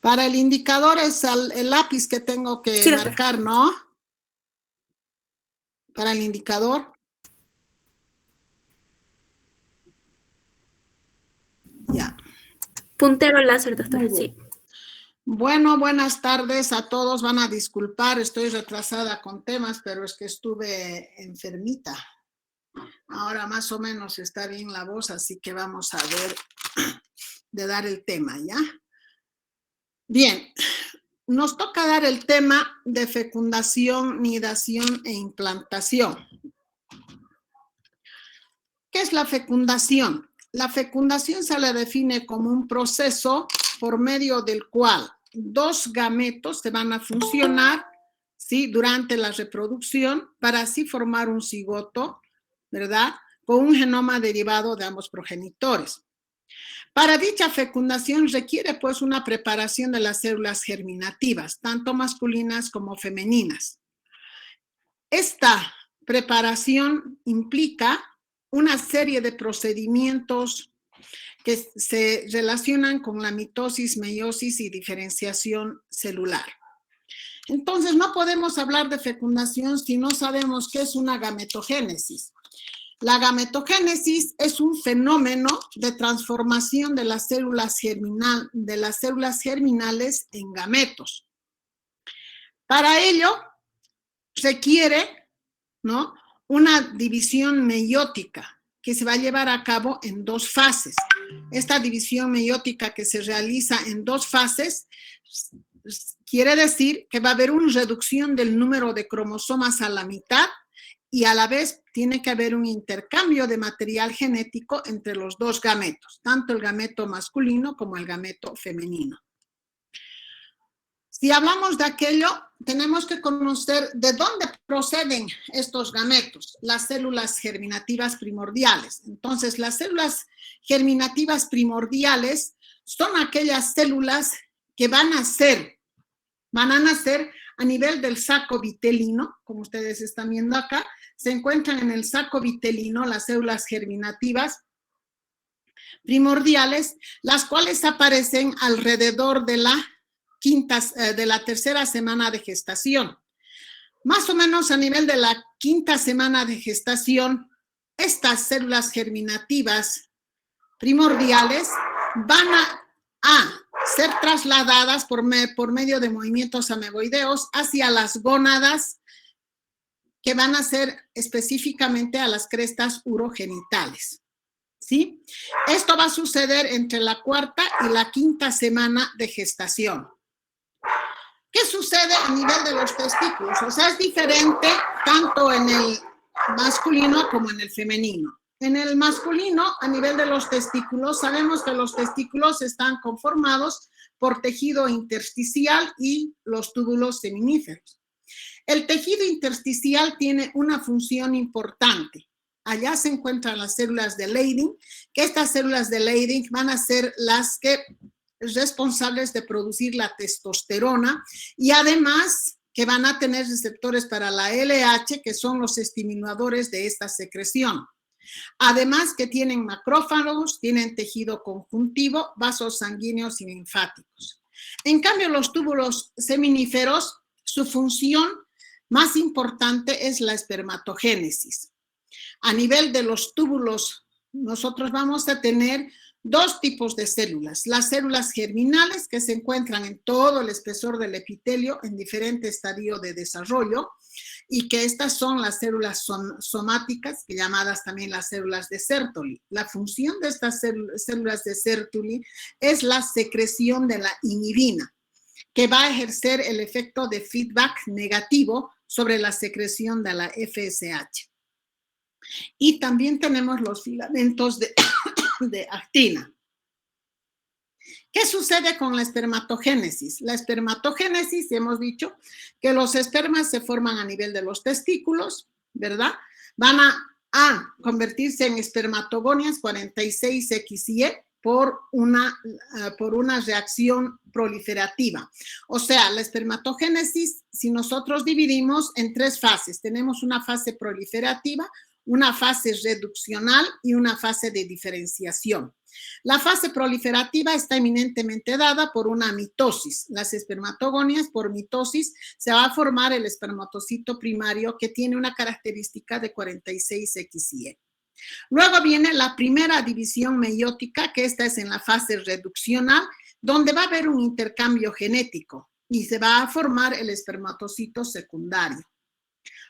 Para el indicador es el lápiz que tengo que Sí, marcar, ¿no? Para el indicador. Ya. Puntero láser, doctora, sí. Bueno, buenas tardes a todos. Van a disculpar, estoy retrasada con temas, pero es que estuve enfermita. Ahora más o menos está bien la voz, así que vamos a ver de dar el tema, ¿ya? Bien, nos toca dar el tema de fecundación, nidación e implantación. ¿Qué es la fecundación? La fecundación se la define como un proceso por medio del cual dos gametos se van a funcionar, ¿sí?, durante la reproducción para así formar un cigoto, ¿verdad?, con un genoma derivado de ambos progenitores. Para dicha fecundación requiere pues una preparación de las células germinativas, tanto masculinas como femeninas. Esta preparación implica una serie de procedimientos que se relacionan con la mitosis, meiosis y diferenciación celular. Entonces, no podemos hablar de fecundación si no sabemos qué es una gametogénesis. La gametogénesis es un fenómeno de transformación de las células germinales en gametos. Para ello, requiere, ¿no?, una división meiótica que se va a llevar a cabo en dos fases. Esta división meiótica que se realiza en dos fases quiere decir que va a haber una reducción del número de cromosomas a la mitad y a la vez tiene que haber un intercambio de material genético entre los dos gametos, tanto el gameto masculino como el gameto femenino. Si hablamos de aquello, tenemos que conocer de dónde proceden estos gametos, las células germinativas primordiales. Entonces, las células germinativas primordiales son aquellas células que van a nacer a nivel del saco vitelino, como ustedes están viendo acá, se encuentran en el saco vitelino las células germinativas primordiales, las cuales aparecen alrededor de la tercera semana de gestación. Más o menos a nivel de la quinta semana de gestación, estas células germinativas primordiales van a ser trasladadas por medio de movimientos ameboideos hacia las gónadas, que van a ser específicamente a las crestas urogenitales, ¿sí? Esto va a suceder entre la cuarta y la quinta semana de gestación. ¿Qué sucede a nivel de los testículos? O sea, es diferente tanto en el masculino como en el femenino. En el masculino, a nivel de los testículos, sabemos que los testículos están conformados por tejido intersticial y los túbulos seminíferos. El tejido intersticial tiene una función importante. Allá se encuentran las células de Leydig, que estas células de Leydig van a ser las que responsables de producir la testosterona y además que van a tener receptores para la LH, que son los estimuladores de esta secreción. Además que tienen macrófagos, tienen tejido conjuntivo, vasos sanguíneos y linfáticos. En cambio, los túbulos seminíferos, su función más importante es la espermatogénesis. A nivel de los túbulos, nosotros vamos a tener dos tipos de células. Las células germinales, que se encuentran en todo el espesor del epitelio en diferente estadio de desarrollo, y que estas son las células somáticas, llamadas también las células de Sertoli. La función de estas células de Sertoli es la secreción de la inhibina, que va a ejercer el efecto de feedback negativo sobre la secreción de la FSH. Y también tenemos los filamentos de actina. ¿Qué sucede con la espermatogénesis? La espermatogénesis, hemos dicho que los espermas se forman a nivel de los testículos, ¿verdad? Van a convertirse en espermatogonias 46XY por una reacción proliferativa. O sea, la espermatogénesis, si nosotros dividimos en tres fases, tenemos una fase proliferativa, una fase reduccional y una fase de diferenciación. La fase proliferativa está eminentemente dada por una mitosis. Las espermatogonias, por mitosis, se va a formar el espermatocito primario que tiene una característica de 46XY. Luego viene la primera división meiótica, que esta es en la fase reduccional, donde va a haber un intercambio genético y se va a formar el espermatocito secundario.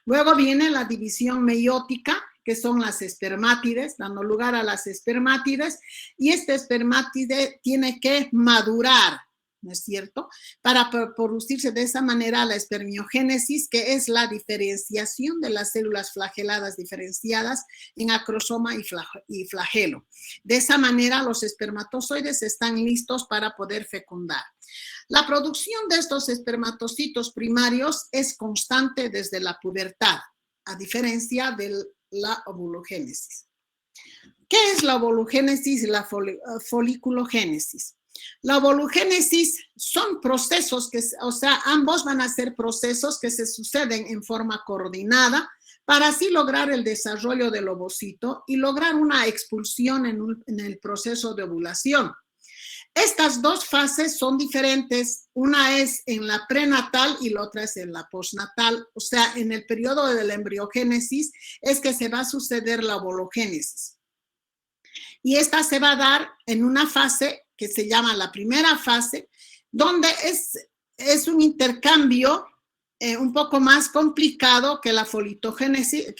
Luego viene la división meiótica, que son las espermátides, dando lugar a las espermátides, y este espermátide tiene que madurar, ¿no es cierto?, para producirse de esa manera la espermiogénesis, que es la diferenciación de las células flageladas diferenciadas en acrosoma y flagelo. De esa manera los espermatozoides están listos para poder fecundar. La producción de estos espermatocitos primarios es constante desde la pubertad, a diferencia de la ovulogénesis. ¿Qué es la ovulogénesis y la foliculogénesis? La ovulogénesis son procesos que, o sea, ambos van a ser procesos que se suceden en forma coordinada para así lograr el desarrollo del ovocito y lograr una expulsión en el proceso de ovulación. Estas dos fases son diferentes, una es en la prenatal y la otra es en la postnatal, o sea, en el periodo de la embriogénesis es que se va a suceder la ovulogénesis. Y esta se va a dar en una fase que se llama la primera fase, donde es un intercambio un poco más complicado que la foliculogénesis.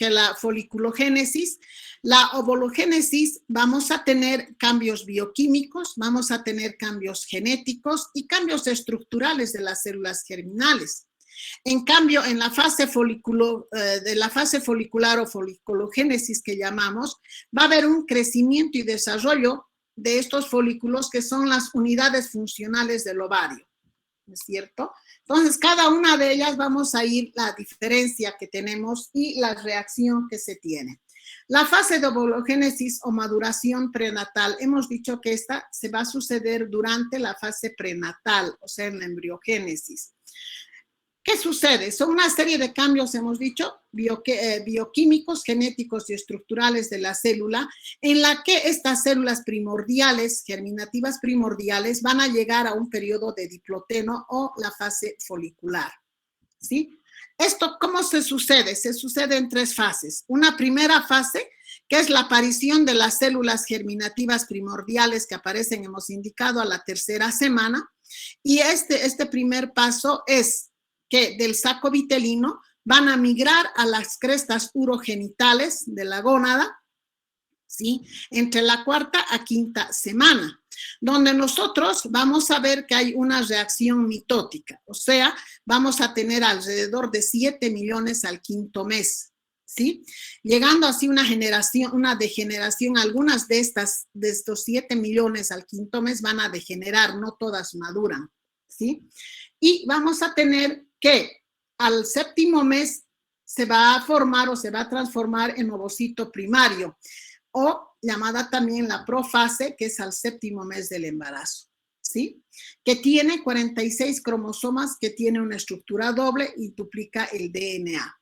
La ovulogénesis vamos a tener cambios bioquímicos, vamos a tener cambios genéticos y cambios estructurales de las células germinales. En cambio, en la fase folicular o foliculogénesis que llamamos, va a haber un crecimiento y desarrollo de estos folículos que son las unidades funcionales del ovario, ¿no es cierto? Entonces, cada una de ellas vamos a ir la diferencia que tenemos y la reacción que se tiene. La fase de ovulogénesis o maduración prenatal, hemos dicho que esta se va a suceder durante la fase prenatal, o sea, en la embriogénesis. ¿Qué sucede? Son una serie de cambios, hemos dicho, bioquímicos, genéticos y estructurales de la célula, en la que estas células primordiales, germinativas primordiales, van a llegar a un periodo de diploteno o la fase folicular, ¿sí? ¿Esto cómo se sucede? Se sucede en tres fases. Una primera fase, que es la aparición de las células germinativas primordiales que aparecen, hemos indicado, a la tercera semana. Y este primer paso es que del saco vitelino van a migrar a las crestas urogenitales de la gónada, ¿sí?, entre la cuarta a quinta semana, donde nosotros vamos a ver que hay una reacción mitótica, o sea, vamos a tener alrededor de 7 millones al quinto mes, ¿sí? Llegando así una degeneración, algunas de estos 7 millones al quinto mes van a degenerar, no todas maduran, ¿sí? Y vamos a tener que al séptimo mes se va a formar o se va a transformar en ovocito primario, o llamada también la profase, que es al séptimo mes del embarazo, ¿sí? Que tiene 46 cromosomas, que tiene una estructura doble y duplica el DNA.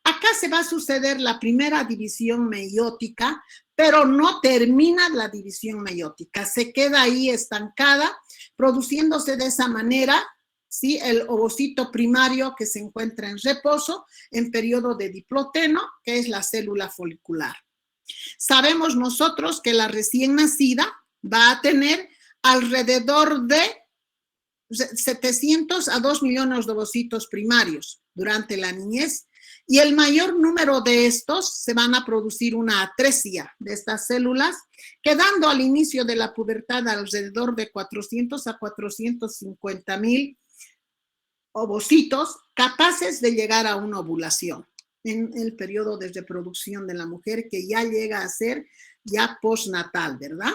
Acá se va a suceder la primera división meiótica, pero no termina la división meiótica, se queda ahí estancada, produciéndose de esa manera, ¿sí?, el ovocito primario que se encuentra en reposo en periodo de diploteno, que es la célula folicular. Sabemos nosotros que la recién nacida va a tener alrededor de 700 a 2 millones de ovocitos primarios durante la niñez, y el mayor número de estos se van a producir una atresia de estas células, quedando al inicio de la pubertad alrededor de 400 a 450 mil ovocitos capaces de llegar a una ovulación en el periodo de reproducción de la mujer, que ya llega a ser ya postnatal, ¿verdad?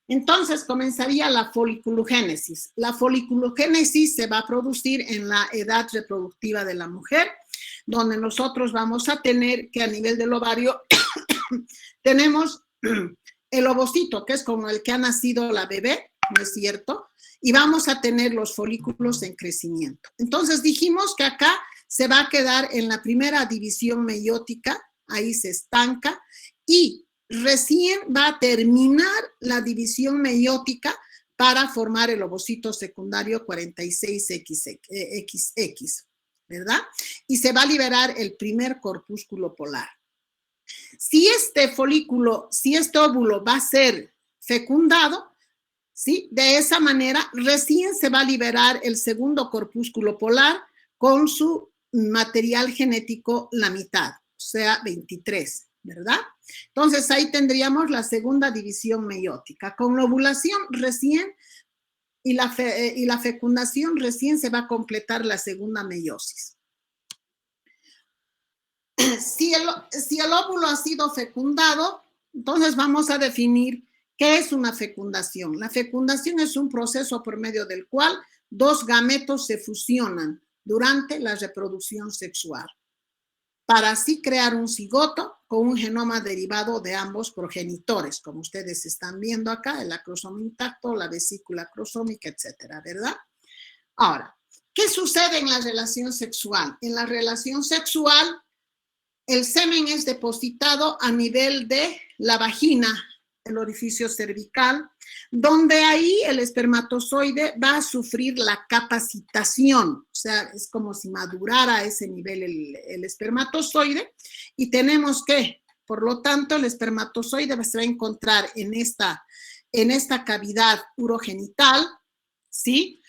Entonces comenzaría la foliculogénesis. La foliculogénesis se va a producir en la edad reproductiva de la mujer, donde nosotros vamos a tener que a nivel del ovario tenemos el ovocito, que es como el que ha nacido la bebé, ¿no es cierto? Y vamos a tener los folículos en crecimiento. Entonces dijimos que acá se va a quedar en la primera división meiótica ahí se estanca y recién va a terminar la división meiótica para formar el ovocito secundario 46XX, ¿verdad? Y se va a liberar el primer corpúsculo polar. Si este óvulo va a ser fecundado, ¿sí? De esa manera recién se va a liberar el segundo corpúsculo polar con su material genético la mitad, o sea, 23, ¿verdad? Entonces ahí tendríamos la segunda división meiótica. Con la ovulación recién y la fecundación recién se va a completar la segunda meiosis. Si el óvulo ha sido fecundado, entonces vamos a definir qué es una fecundación. La fecundación es un proceso por medio del cual dos gametos se fusionan durante la reproducción sexual, para así crear un cigoto con un genoma derivado de ambos progenitores, como ustedes están viendo acá, el acrosoma intacto, la vesícula cromosómica, etcétera, ¿verdad? Ahora, ¿qué sucede en la relación sexual? En la relación sexual, el semen es depositado a nivel de la vagina, el orificio cervical, donde ahí el espermatozoide va a sufrir la capacitación, o sea, es como si madurara a ese nivel el espermatozoide, y tenemos que, por lo tanto, el espermatozoide se va a encontrar en esta cavidad urogenital, ¿sí?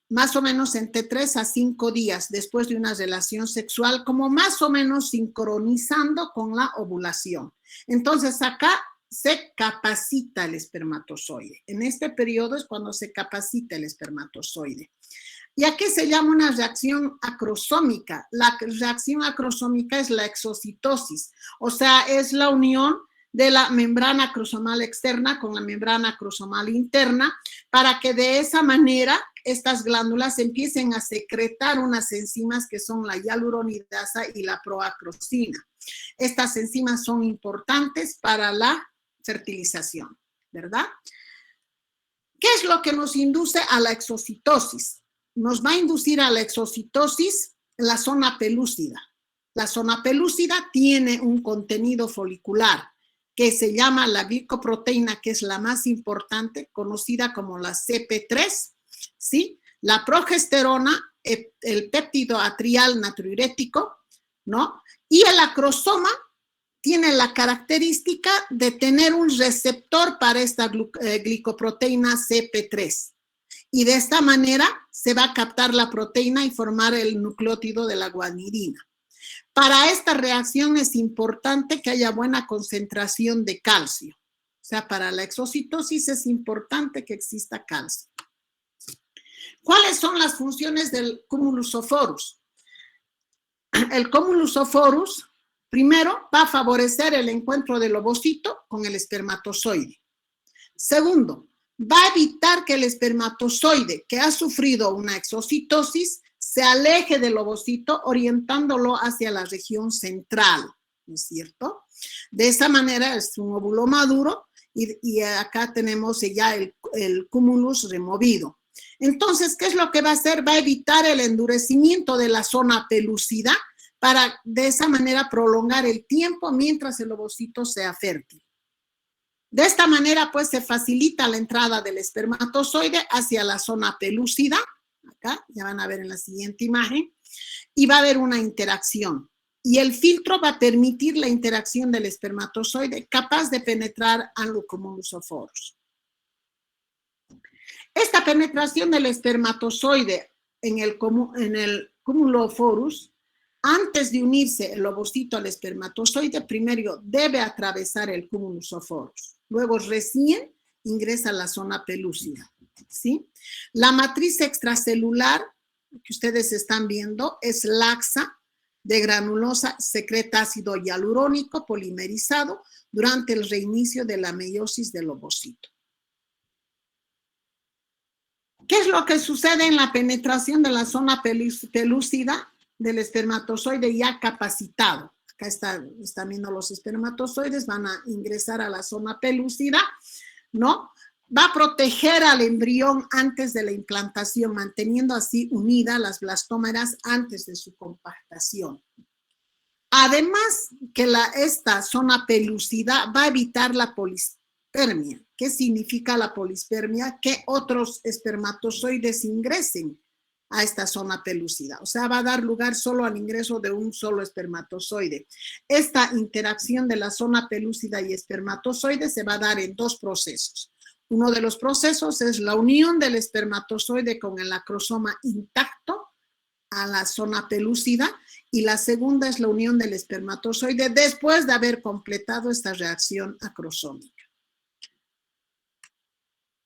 Más o menos entre 3 a 5 días después de una relación sexual, como más o menos sincronizando con la ovulación. Entonces acá se capacita el espermatozoide. En este periodo es cuando se capacita el espermatozoide. ¿Y a qué se llama una reacción acrosómica? La reacción acrosómica es la exocitosis, o sea, es la unión de la membrana acrosomal externa con la membrana acrosomal interna, para que de esa manera estas glándulas empiecen a secretar unas enzimas que son la hialuronidasa y la proacrosina. Estas enzimas son importantes para la fertilización, ¿verdad? ¿Qué es lo que nos induce a la exocitosis? Nos va a inducir a la exocitosis la zona pelúcida. La zona pelúcida tiene un contenido folicular que se llama la glicoproteína, que es la más importante, conocida como la CP3, ¿sí? La progesterona, el péptido atrial natriurético, ¿no? Y el acrosoma tiene la característica de tener un receptor para esta glicoproteína CP3. Y de esta manera se va a captar la proteína y formar el nucleótido de la guanidina. Para esta reacción es importante que haya buena concentración de calcio. O sea, para la exocitosis es importante que exista calcio. ¿Cuáles son las funciones del cumulus oforus? El cumulus oforus, primero, va a favorecer el encuentro del ovocito con el espermatozoide. Segundo, va a evitar que el espermatozoide que ha sufrido una exocitosis se aleje del ovocito, orientándolo hacia la región central, ¿no es cierto? De esa manera es un óvulo maduro y acá tenemos ya el cumulus removido. Entonces, ¿qué es lo que va a hacer? Va a evitar el endurecimiento de la zona pelúcida para de esa manera prolongar el tiempo mientras el ovocito sea fértil. De esta manera, pues, se facilita la entrada del espermatozoide hacia la zona pelúcida. Acá, ya van a ver en la siguiente imagen, y va a haber una interacción. Y el filtro va a permitir la interacción del espermatozoide capaz de penetrar al cumulus oforus. Esta penetración del espermatozoide en el cúmulo oforus, antes de unirse el ovocito al espermatozoide, primero debe atravesar el cumulus oforus. Luego recién ingresa a la zona pelúcida, ¿sí? La matriz extracelular que ustedes están viendo es laxa, de granulosa, secreta ácido hialurónico polimerizado durante el reinicio de la meiosis del ovocito. ¿Qué es lo que sucede en la penetración de la zona pelúcida del espermatozoide ya capacitado? Acá están viendo los espermatozoides, van a ingresar a la zona pelúcida, ¿no? Va a proteger al embrión antes de la implantación, manteniendo así unidas las blastómeras antes de su compactación. Además que esta zona pelúcida va a evitar la polispermia. ¿Qué significa la polispermia? Que otros espermatozoides ingresen a esta zona pelúcida. O sea, va a dar lugar solo al ingreso de un solo espermatozoide. Esta interacción de la zona pelúcida y espermatozoide se va a dar en dos procesos. Uno de los procesos es la unión del espermatozoide con el acrosoma intacto a la zona pelúcida, y la segunda es la unión del espermatozoide después de haber completado esta reacción acrosómica.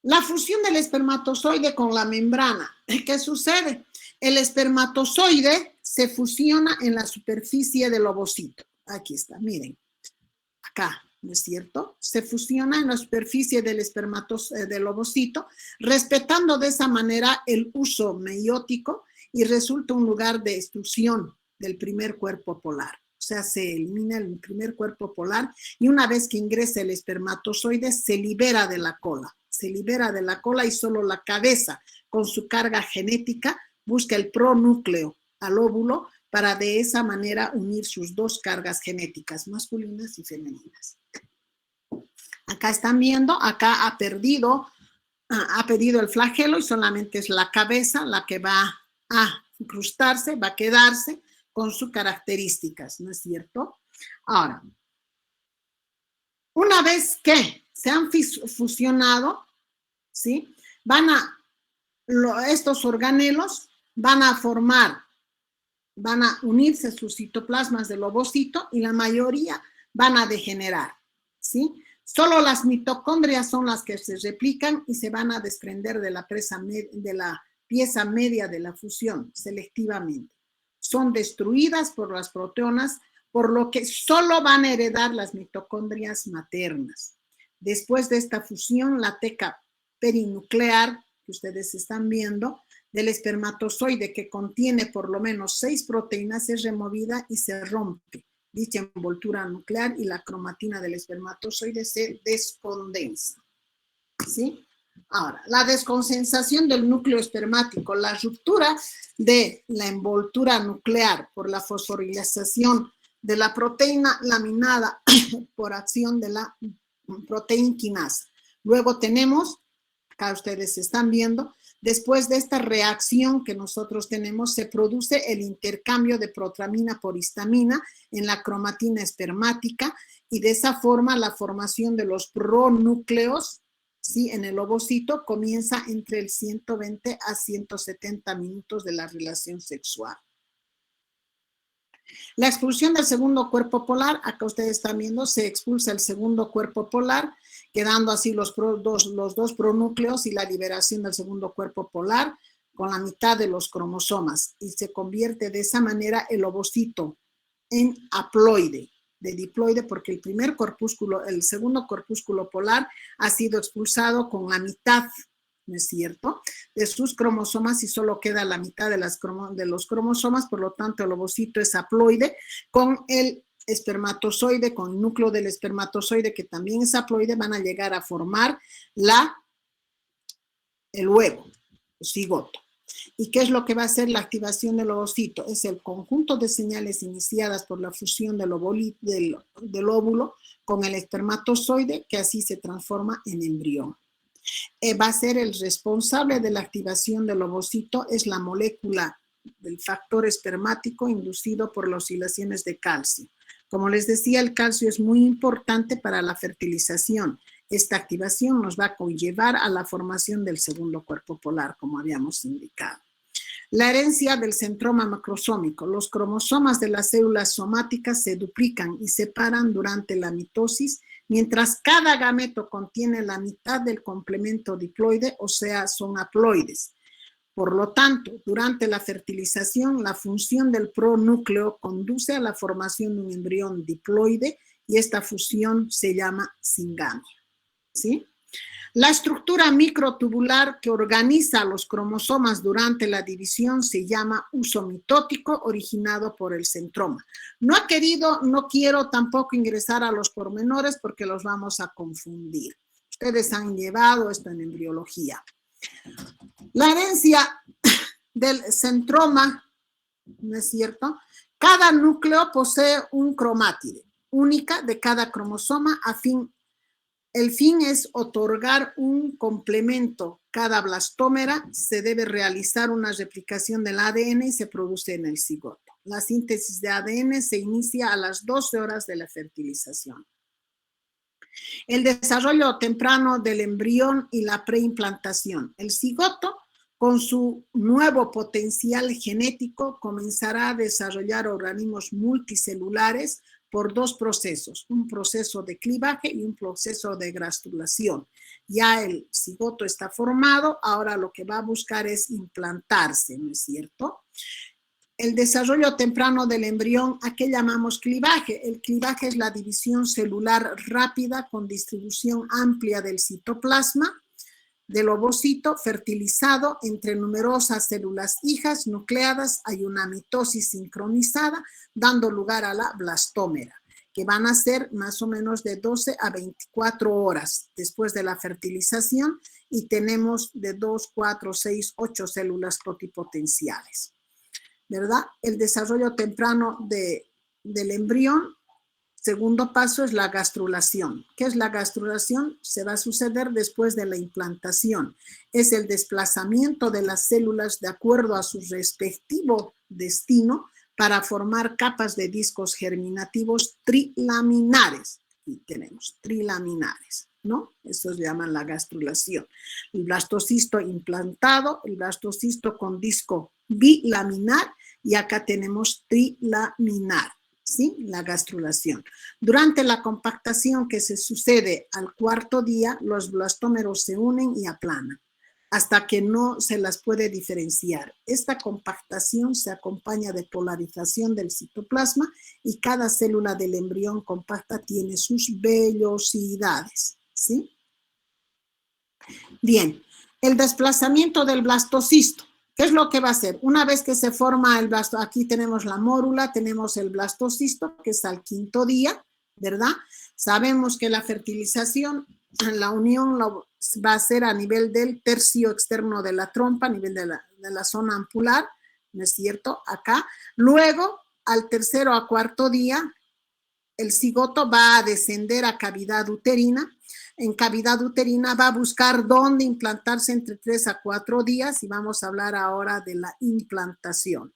La fusión del espermatozoide con la membrana. ¿Qué sucede? El espermatozoide se fusiona en la superficie del ovocito. Aquí está, miren. Acá, ¿no es cierto? Se fusiona en la superficie del ovocito, respetando de esa manera el uso meiótico, y resulta un lugar de extrusión del primer cuerpo polar. O sea, se elimina el primer cuerpo polar y una vez que ingresa el espermatozoide se libera de la cola. Se libera de la cola y solo la cabeza, con su carga genética, busca el pronúcleo al óvulo para de esa manera unir sus dos cargas genéticas, masculinas y femeninas. Acá están viendo, acá ha perdido el flagelo y solamente es la cabeza la que va a incrustarse, va a quedarse con sus características, ¿no es cierto? Ahora, una vez que se han fusionado, ¿sí? Estos organelos van a unirse a sus citoplasmas del ovocito y la mayoría van a degenerar, ¿sí? Solo las mitocondrias son las que se replican y se van a desprender de la pieza media de la fusión selectivamente. Son destruidas por las proteonas, por lo que solo van a heredar las mitocondrias maternas. Después de esta fusión, la teca perinuclear, que ustedes están viendo, del espermatozoide, que contiene por lo menos 6 proteínas, es removida y se rompe dicha envoltura nuclear y la cromatina del espermatozoide se descondensa. ¿Sí? Ahora, la descondensación del núcleo espermático, la ruptura de la envoltura nuclear por la fosforilación de la proteína laminada por acción de la proteína quinasa. Luego tenemos, acá ustedes están viendo, después de esta reacción que nosotros tenemos, se produce el intercambio de protramina por histamina en la cromatina espermática y de esa forma la formación de los pronúcleos, ¿sí? En el ovocito comienza entre el 120 a 170 minutos de la relación sexual. La expulsión del segundo cuerpo polar, acá ustedes están viendo, se expulsa el segundo cuerpo polar, quedando así los dos pronúcleos y la liberación del segundo cuerpo polar con la mitad de los cromosomas y se convierte de esa manera el ovocito en haploide, de diploide, porque el segundo corpúsculo polar ha sido expulsado con la mitad, ¿no es cierto?, de sus cromosomas y solo queda la mitad de los cromosomas, por lo tanto el ovocito es haploide con el espermatozoide, con el núcleo del espermatozoide que también es haploide, van a llegar a formar el huevo, el cigoto. ¿Y qué es lo que va a hacer la activación del ovocito? Es el conjunto de señales iniciadas por la fusión del óvulo con el espermatozoide, que así se transforma en embrión. Va a ser el responsable de la activación del ovocito, es la molécula del factor espermático inducido por las oscilaciones de calcio. Como les decía, el calcio es muy importante para la fertilización. Esta activación nos va a conllevar a la formación del segundo cuerpo polar, como habíamos indicado. La herencia del centroma macrosómico. Los cromosomas de las células somáticas se duplican y separan durante la mitosis, mientras cada gameto contiene la mitad del complemento diploide, o sea, son haploides. Por lo tanto, durante la fertilización, la función del pronúcleo conduce a la formación de un embrión diploide y esta fusión se llama singamia. ¿Sí? La estructura microtubular que organiza los cromosomas durante la división se llama uso mitótico, originado por el centroma. No quiero tampoco ingresar a los pormenores porque los vamos a confundir. Ustedes han llevado esto en embriología. La herencia del centroma, ¿no es cierto?, Cada núcleo posee un cromátide única de cada cromosoma el fin es otorgar un complemento. Cada blastómera se debe realizar una replicación del ADN y se produce en el cigoto. La síntesis de ADN se inicia a las 12 horas de la fertilización. El desarrollo temprano del embrión y la preimplantación. El cigoto, con su nuevo potencial genético, comenzará a desarrollar organismos multicelulares por dos procesos, un proceso de clivaje y un proceso de gastrulación. Ya el cigoto está formado, ahora lo que va a buscar es implantarse, ¿no es cierto? El desarrollo temprano del embrión, ¿a qué llamamos clivaje? El clivaje es la división celular rápida con distribución amplia del citoplasma, del ovocito fertilizado entre numerosas células hijas nucleadas. Hay una mitosis sincronizada, dando lugar a la blastómera, que van a ser más o menos de 12 a 24 horas después de la fertilización, y tenemos de 2, 4, 6, 8 células totipotenciales, ¿verdad? El desarrollo temprano del embrión. Segundo paso es la gastrulación. ¿Qué es la gastrulación? Se va a suceder después de la implantación. Es el desplazamiento de las células de acuerdo a su respectivo destino para formar capas de discos germinativos trilaminares. Y tenemos trilaminares, ¿no? Eso se llama la gastrulación. El blastocisto implantado, el blastocisto con disco bilaminar, y acá tenemos trilaminar. ¿Sí? La gastrulación. Durante la compactación que se sucede al cuarto día, los blastómeros se unen y aplanan hasta que no se las puede diferenciar. Esta compactación se acompaña de polarización del citoplasma y cada célula del embrión compacta tiene sus vellosidades. ¿Sí? Bien, el desplazamiento del blastocisto. ¿Qué es lo que va a hacer? Una vez que se forma el blastocisto, aquí tenemos la mórula, tenemos el blastocisto, que es al quinto día, ¿verdad? Sabemos que la fertilización, la unión va a ser a nivel del tercio externo de la trompa, a nivel de la zona ampular, ¿no es cierto? Acá. Luego, al tercero a cuarto día, el cigoto va a descender a cavidad uterina. En cavidad uterina va a buscar dónde implantarse entre 3 a 4 días, y vamos a hablar ahora de la implantación.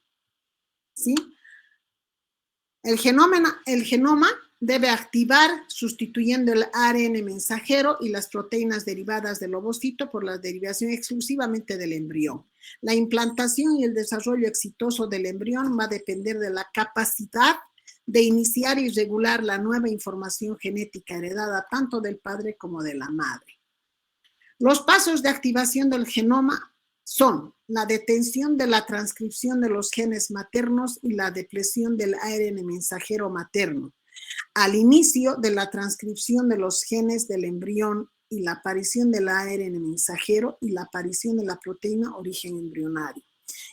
¿Sí? El genoma debe activar sustituyendo el ARN mensajero y las proteínas derivadas del ovocito por la derivación exclusivamente del embrión. La implantación y el desarrollo exitoso del embrión va a depender de la capacidad de iniciar y regular la nueva información genética heredada tanto del padre como de la madre. Los pasos de activación del genoma son la detención de la transcripción de los genes maternos y la depresión del ARN mensajero materno, al inicio de la transcripción de los genes del embrión y la aparición del ARN mensajero y la aparición de la proteína origen embrionario.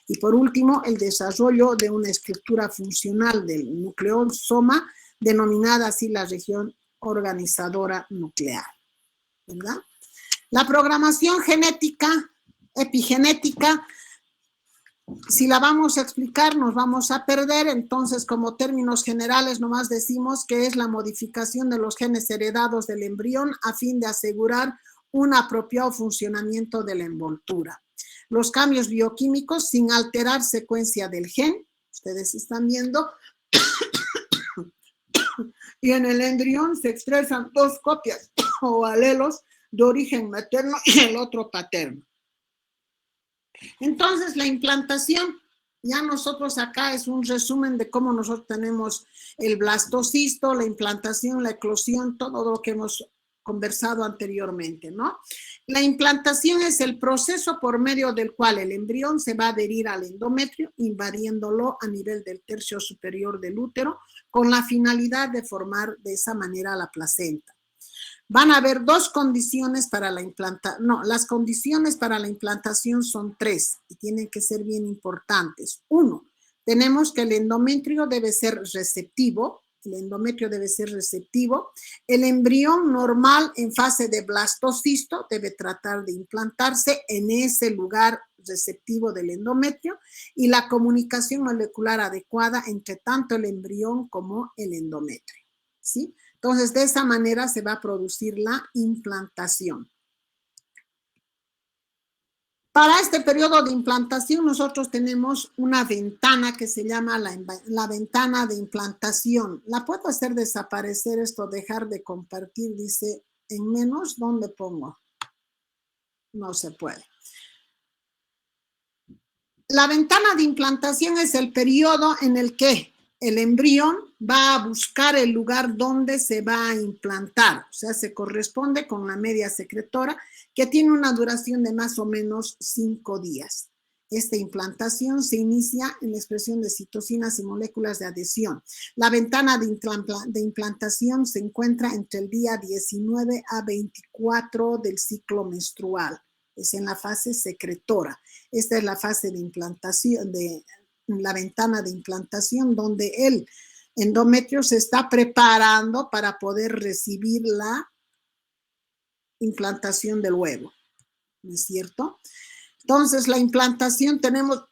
Y por último, el desarrollo de una estructura funcional del nucleosoma, denominada así la región organizadora nuclear, ¿verdad? La programación genética, epigenética, si la vamos a explicar nos vamos a perder. Entonces, como términos generales, nomás decimos que es la modificación de los genes heredados del embrión a fin de asegurar un apropiado funcionamiento de la envoltura. Los cambios bioquímicos sin alterar secuencia del gen, ustedes están viendo, y en el embrión se expresan 2 copias o alelos de origen materno y el otro paterno. Entonces, la implantación, ya nosotros acá es un resumen de cómo nosotros tenemos el blastocisto, la implantación, la eclosión, todo lo que hemos conversado anteriormente, ¿no? La implantación es el proceso por medio del cual el embrión se va a adherir al endometrio, invadiéndolo a nivel del tercio superior del útero, con la finalidad de formar de esa manera la placenta. Van a haber 2 condiciones para la implantación. No, las condiciones para la implantación son 3 y tienen que ser bien importantes. 1, tenemos que el endometrio debe ser receptivo, el endometrio debe ser receptivo. El embrión normal en fase de blastocisto debe tratar de implantarse en ese lugar receptivo del endometrio y la comunicación molecular adecuada entre tanto el embrión como el endometrio, ¿sí? Entonces, de esa manera se va a producir la implantación. Para este periodo de implantación nosotros tenemos una ventana que se llama la ventana de implantación. ¿La puedo hacer desaparecer esto, dejar de compartir? Dice, en menos, ¿dónde pongo? No se puede. La ventana de implantación es el periodo en el que el embrión va a buscar el lugar donde se va a implantar. O sea, se corresponde con la media secretora, que tiene una duración de más o menos 5 días. Esta implantación se inicia en la expresión de citocinas y moléculas de adhesión. La ventana de implantación se encuentra entre el día 19 a 24 del ciclo menstrual. Es en la fase secretora. Esta es la fase de implantación, de la ventana de implantación, donde el endometrio se está preparando para poder recibir la implantación del huevo, ¿no es cierto? Entonces, la implantación tenemos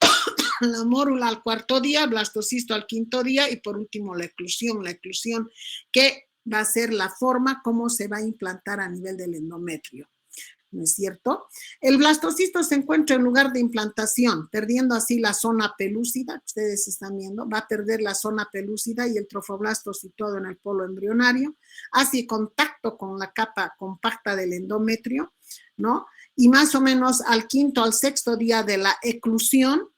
la mórula al 4.º día, blastocisto al 5.º día y por último la eclusión que va a ser la forma como se va a implantar a nivel del endometrio, ¿no es cierto? El blastocisto se encuentra en lugar de implantación, perdiendo así la zona pelúcida, que ustedes están viendo, va a perder la zona pelúcida y el trofoblasto situado en el polo embrionario, hace contacto con la capa compacta del endometrio, ¿no? Y más o menos al 5.º al 6.º día de la eclusión,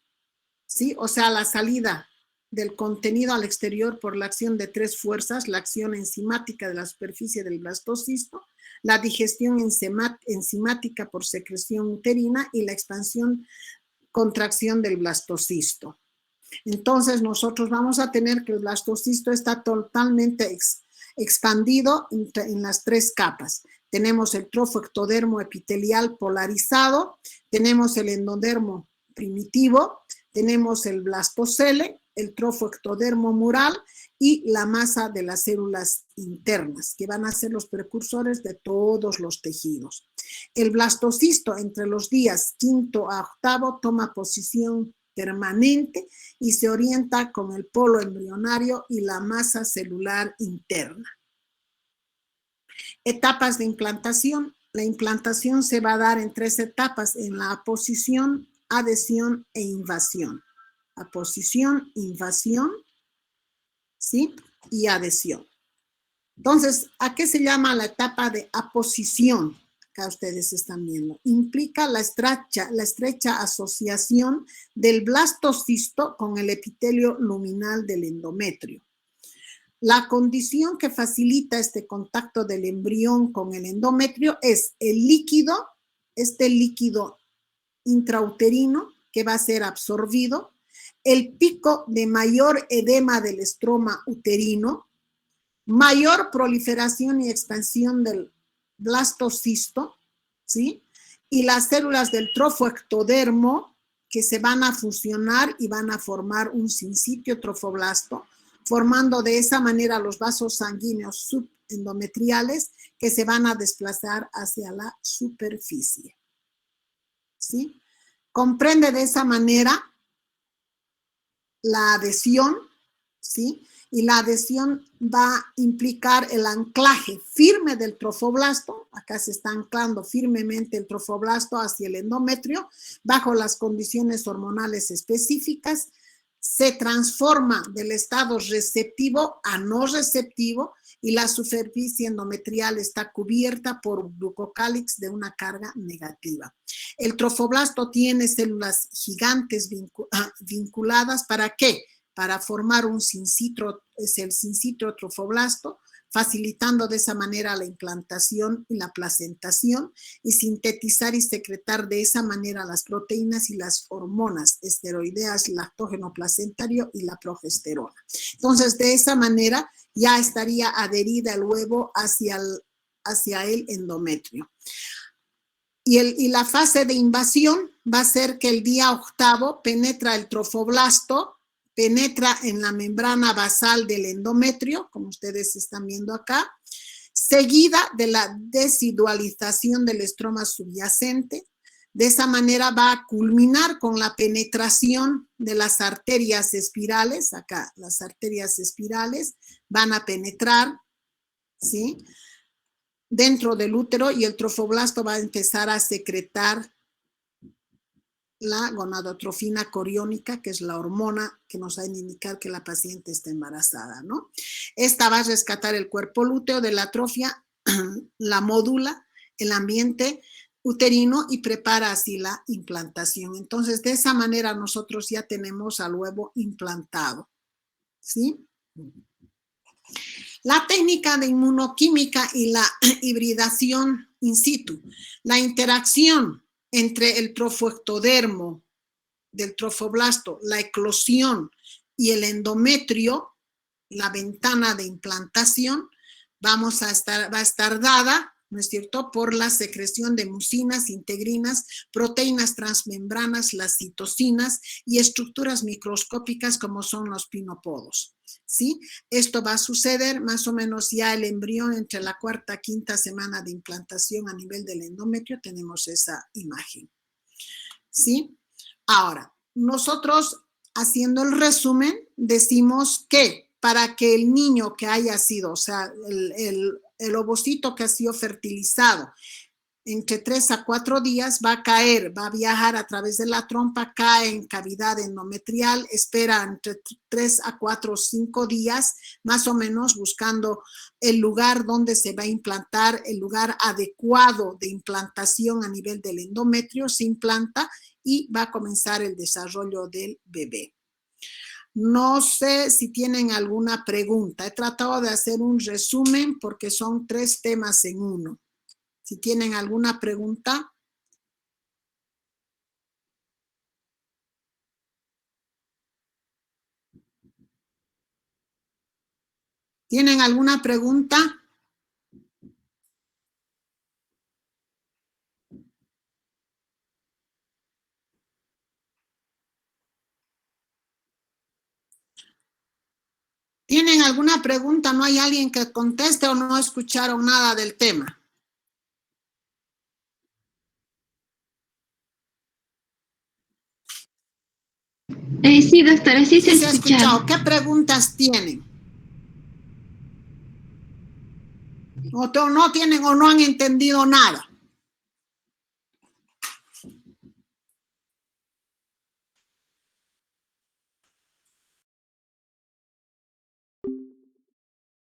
¿sí? O sea, la salida del contenido al exterior por la acción de 3 fuerzas, la acción enzimática de la superficie del blastocisto, la digestión enzimática por secreción uterina y la expansión, contracción del blastocisto. Entonces, nosotros vamos a tener que el blastocisto está totalmente expandido en las 3 capas. Tenemos el trofoectodermo epitelial polarizado, tenemos el endodermo primitivo, tenemos el blastocele, el trofoectodermo mural y la masa de las células internas, que van a ser los precursores de todos los tejidos. El blastocisto entre los días 5.º a 8.º toma posición permanente y se orienta con el polo embrionario y la masa celular interna. Etapas de implantación. La implantación se va a dar en 3 etapas, en la aposición, adhesión e invasión. Aposición, invasión, ¿sí? Y adhesión. Entonces, ¿a qué se llama la etapa de aposición? Acá ustedes están viendo. Implica la estrecha asociación del blastocisto con el epitelio luminal del endometrio. La condición que facilita este contacto del embrión con el endometrio es el líquido, este líquido intrauterino que va a ser absorbido, el pico de mayor edema del estroma uterino, mayor proliferación y expansión del blastocisto, ¿sí? Y las células del trofoectodermo que se van a fusionar y van a formar un sinsitio trofoblasto, formando de esa manera los vasos sanguíneos subendometriales que se van a desplazar hacia la superficie, ¿sí? Comprende de esa manera la adhesión, ¿sí? Y la adhesión va a implicar el anclaje firme del trofoblasto. Acá se está anclando firmemente el trofoblasto hacia el endometrio bajo las condiciones hormonales específicas. Se transforma del estado receptivo a no receptivo y la superficie endometrial está cubierta por glucocálix de una carga negativa. El trofoblasto tiene células gigantes vinculadas. ¿Para qué? Para formar un sincitro, es el sincitro trofoblasto, facilitando de esa manera la implantación y la placentación y sintetizar y secretar de esa manera las proteínas y las hormonas esteroideas, lactógeno placentario y la progesterona. Entonces, de esa manera ya estaría adherida el huevo hacia el endometrio. Y la fase de invasión va a ser que el día 8.º penetra el trofoblasto, penetra en la membrana basal del endometrio, como ustedes están viendo acá, seguida de la desidualización del estroma subyacente. De esa manera va a culminar con la penetración de las arterias espirales. Acá las arterias espirales van a penetrar, ¿sí?, dentro del útero, y el trofoblasto va a empezar a secretar la gonadotrofina coriónica, que es la hormona que nos va a indicar que la paciente está embarazada, ¿no? Esta va a rescatar el cuerpo lúteo de la atrofia, la módula, el ambiente uterino, y prepara así la implantación. Entonces, de esa manera nosotros ya tenemos al huevo implantado, ¿sí? La técnica de inmunoquímica y la hibridación in situ, la interacción entre el trofoectodermo del trofoblasto, la eclosión y el endometrio, la ventana de implantación, va a estar dada, ¿no es cierto?, por la secreción de mucinas, integrinas, proteínas transmembranas, las citocinas y estructuras microscópicas como son los pinopodos, ¿sí? Esto va a suceder más o menos ya el embrión entre la cuarta y quinta semana de implantación a nivel del endometrio. Tenemos esa imagen, ¿sí? Ahora, nosotros, haciendo el resumen, decimos que para que el niño que haya sido, o sea, el ovocito que ha sido fertilizado, entre 3 a 4 días va a caer, va a viajar a través de la trompa, cae en cavidad endometrial, espera entre 3 a 4 o 5 días, más o menos, buscando el lugar donde se va a implantar, el lugar adecuado de implantación a nivel del endometrio, se implanta y va a comenzar el desarrollo del bebé. No sé si tienen alguna pregunta. He tratado de hacer un resumen porque son 3 temas en uno. Si tienen alguna pregunta. ¿Tienen alguna pregunta? ¿Tienen alguna pregunta? ¿No hay alguien que conteste o no escucharon nada del tema? Sí, doctora, sí se ha escuchado. ¿Qué preguntas tienen? ¿O no tienen o no han entendido nada?